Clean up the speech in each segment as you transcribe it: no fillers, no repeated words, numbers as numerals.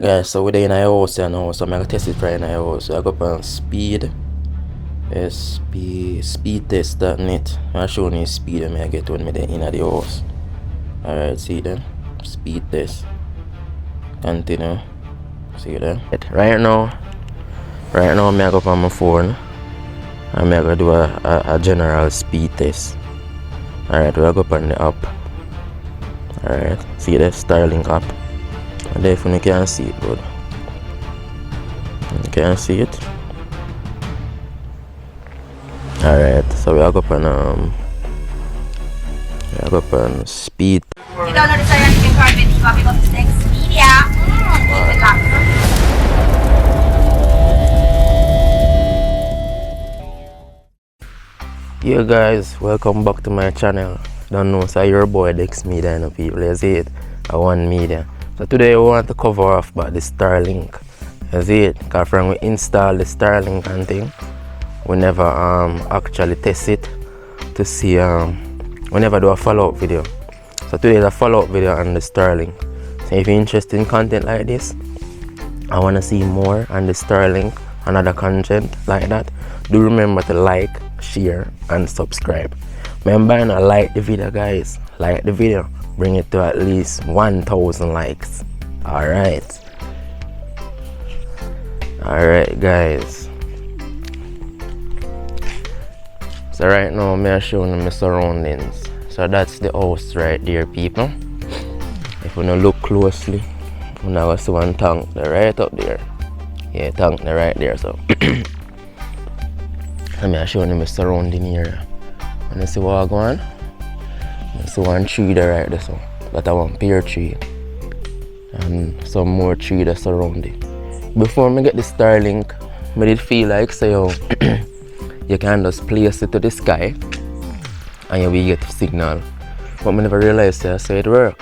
Yeah, so we're in a house now, so I'm gonna test it right in a house. So I go up on speed. Speedtest.net. I'm showing you speed I get when I'm in the house. Alright, see then. Speed test. Continue. See there. Right now I'm go up on my phone. I'm gonna do a general speed test. Alright, we'll go up on the app. Alright, see the Starlink app. And definitely can see it good. You can see it. Alright, so we are up on speed. You download the Starlink card with Videographyer next media. Yeah guys, welcome back to my channel. Don't know, so your boy Dex Media and people, you see it, One Media. So today we want to cover off about the Starlink. You see it, because from we install the Starlink and thing, we never actually test it to see, we never do a follow-up video. So today is a follow-up video on the Starlink. So if you're interested in content like this, I want to see more on the Starlink and other content like that, do remember to like, share and subscribe. Remember to like the video guys, like the video, bring it to at least 1,000 likes. Alright guys, so right now I'm showing you my surroundings. So that's the house right there, people. If you look closely, you now see one tank right up there. Yeah, tank right there. So I'm showing you my surrounding here. And you see what I'm going? You see one tree there right there, so that I one pear tree. And some more tree that surround it. Before I get the Starlink, I did feel like so you can just place it to the sky and you will get signal. But I never realized that so it work.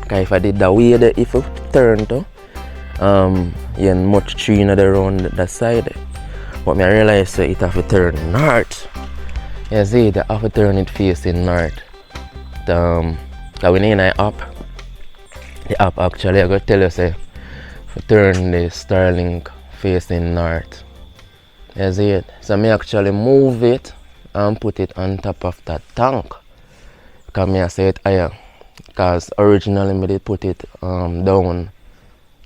Because if I did that way, if you turn to, you have much tree around that side. But I realized that it have to turn north. You see, they have to turn it facing north. When you're in the app actually I gotta tell you say to turn the Starlink facing north. You see it? So I actually move it and put it on top of that tank. Because I say it higher. Because originally I did put it down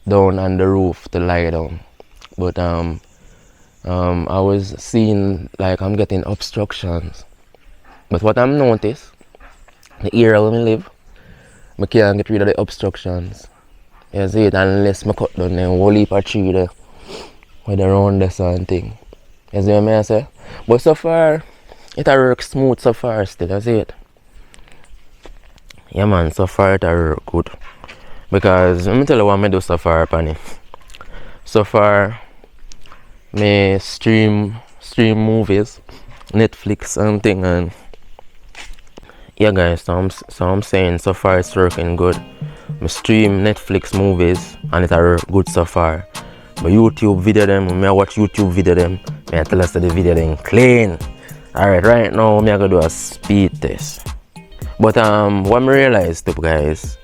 on the roof to lie down. But I was seeing like I'm getting obstructions. But what I'm noticed, the area where I live, I can't get rid of the obstructions. You see it, unless I cut down the whole heap of tree there with around this and thing. You see what I say? But so far, it works smooth so far still, you see it? Yeah man, so far it works good. Because let me tell you what I do so far upon it. So far, I stream movies, Netflix and thing, and yeah guys, so I'm saying so far it's working good. I stream Netflix movies and it work good so far. But YouTube video them, when I watch YouTube video them, I tell us that the video them clean. Alright, right now I'm gonna do a speed test. But what I realized too guys,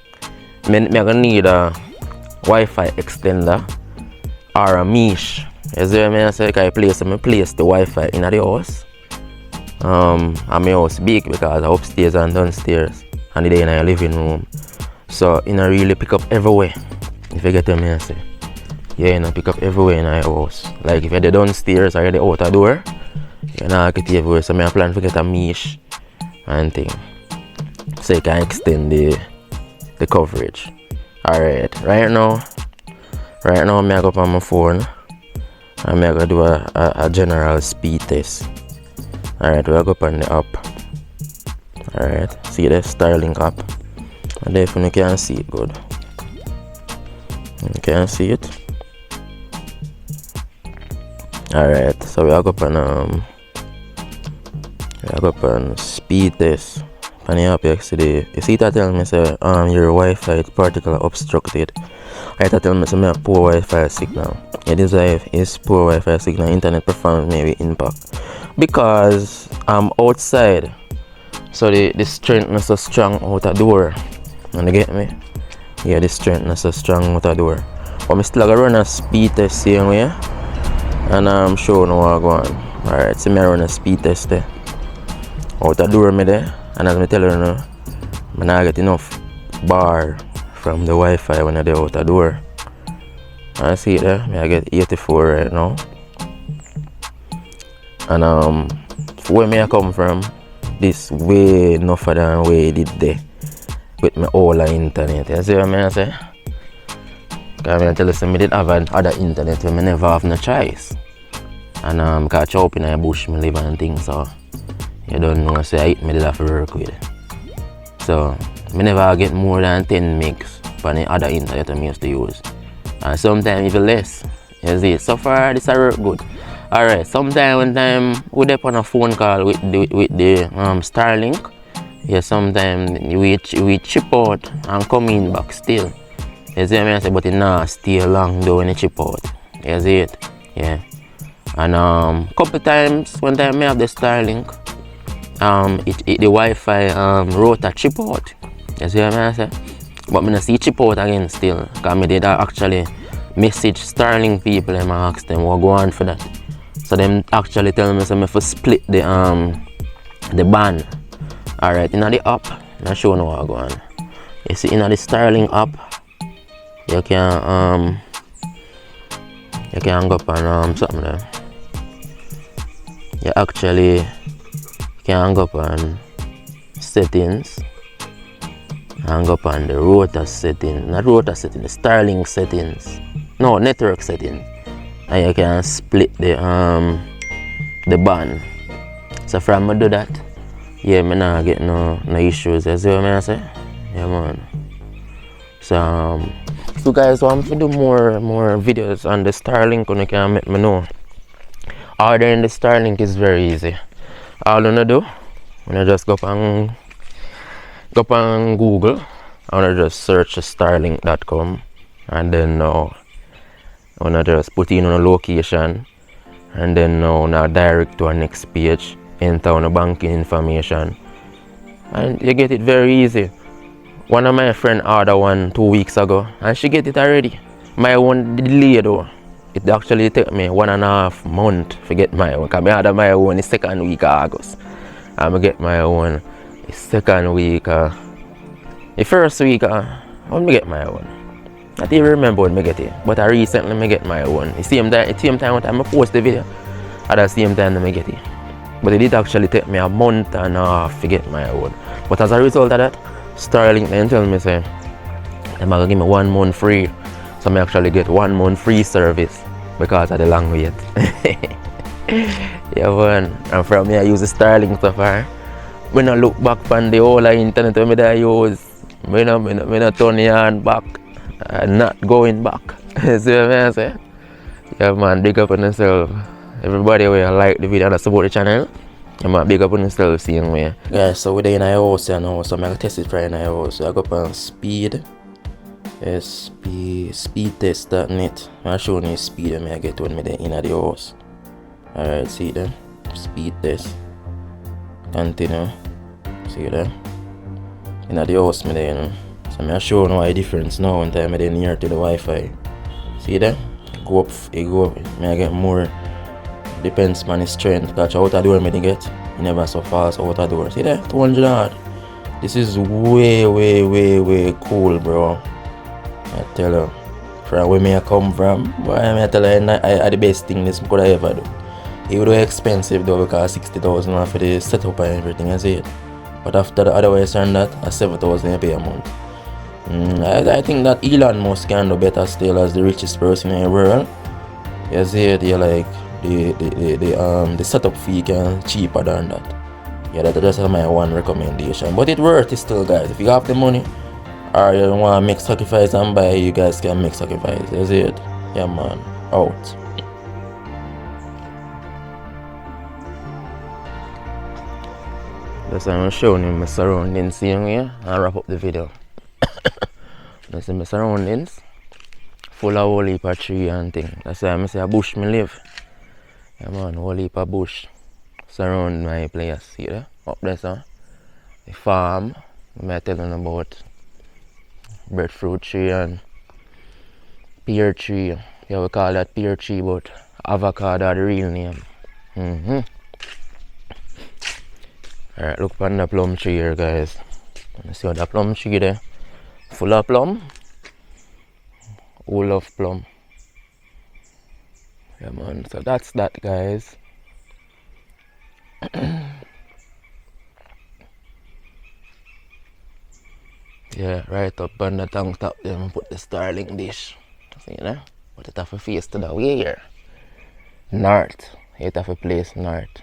I'm gonna need a Wi-Fi extender or a mesh. You see what I say? I place the Wi-Fi in the house. And my house big because I upstairs and downstairs and then in the living room. So it really pick up everywhere. If you get what I say. Yeah, you pick up everywhere in the house. Like if you're downstairs or you're the outer door, you get it everywhere. So I plan to get a mesh and thing. So you can extend the coverage. Alright, right now I'm go up on my phone. I'm gonna do a general speed test. Alright, we'll go up on the app. Alright, see the Starlink app. And definitely can see it good. You can see it. Alright, so we'll go up on speed test. On the app, you see that tell me say your Wi-Fi is particularly obstructed. I tell me say I have poor Wi-Fi signal. It is poor Wi-Fi signal, internet performance may be impact. Because I'm outside, so the strength is so strong out the door. And you get me? Yeah, the strength is so strong out the door. But I still gotta run a speed test same way. And I'm sure no what go on. Alright, so I run a speed test there. Out the door me there. And as I tell you now, I not get enough bar from the Wi-Fi when I do out the door. I see it there, I get 84 right now. And where me I come from, this way enough than way it did there with my whole internet. You see what I say? Because I tell you, I did have other internet where I never have no choice. And catch up in a bush me live and things, so you don't know, so I hit me did have to work with. So I never get more than 10 megs for the other internet I used to use. And sometimes even less. You see, so far this I work good. Alright, sometimes one time we up on a phone call with the Starlink. Yeah, sometimes we chip out and come in back still. You see what I say, but it not stay long though when you chip out. You see it? Yeah. And couple times, one time I have the Starlink, the Wi-Fi router chip out. You see what I say? But I don't see chip out again still. Because I did actually message Starlink people and I asked them what go on for that. So them actually tell me so I have to split the band. Alright, in the app, I'll show you what go on. You see in the Starlink app, you can go up on something there. You actually can go up on settings and go up on the router setting, not router setting, the Starlink settings. No, network settings. And you can split the band. So from I do that, yeah, I not get no issues. You see what I say? Yeah, man. So guys, want to do more videos on the Starlink, and you can make me know. Ordering the Starlink is very easy. All you wanna do, you just go up on Google, and just search starlink.com, and then now just put in a location, and then now direct to our next page, enter on the banking information, and you get it very easy. One of my friend ordered one 2 weeks ago, and she get it already. My one delayed though. It actually took me 1.5 months to get my own. Because I ordered my own the second week of August. And I get my own the second week, the first week, when I get my own. I don't even remember when I get it. But I recently get my own. The same time when I post the video, at the same time I get it. But it did actually take me 1.5 months to get my own. But as a result of that, Starlink then tell me say, they're going to give me 1 month free. So I actually get 1 month free service because of the long wait. Yeah, man. And from me I use the Starlink so far. When I look back on the whole internet when I use, when I turn the hand back and not going back. See what I say? Yeah, man, big up on yourself. Everybody will like the video and support the channel. Yeah, man, big up on yourself seeing me. Guys, so we're in our house now, so I'm going to test it right in our house. So I go up on speed. Yes, speedtest.net. I'm showing you speed I get when I'm in the house. Alright, see there. Speed test. Continue. See there. In the house me there, you know. So I'm showing you the difference now when I'm near to the Wi-Fi. See there? It go up. I get more. Depends on the strength. That's out the door I get. You never so fast out the door. See there? 200 hard. This is way cool, bro. I tell you, from where I come from, boy, I tell you, I the best thing this could I ever do. It would be expensive though because 60,000 for the setup and everything, I see it. But after the otherwise than that, 7,000 you pay a month. I think that Elon Musk can do better still as the richest person in the world. You see it, you like the setup fee can cheaper than that. Yeah, that's just my one recommendation. But it's worth it still, guys. If you have the money, or you don't want to make sacrifice and buy, you guys can make sacrifice. You see it? Yeah, man. Out. That's why I'm showing you my surroundings here and wrap up the video. That's my surroundings. Full of whole heap of tree and thing. That's why I say a bush me live. Yeah, man. Whole heap of bush surround my place. See there? Up there, sir. The farm. I'm telling about breadfruit tree and pear tree. Yeah, we call that pear tree, but avocado are the real name. Alright, look on the plum tree here, guys. You see what the plum tree there? Full of plum. Whole of plum. Yeah, man. So that's that, guys. Yeah, right up on the tongue top there, I'm put the Starlink dish. See, you know? Put it off a face to the way here. North. It have a place north.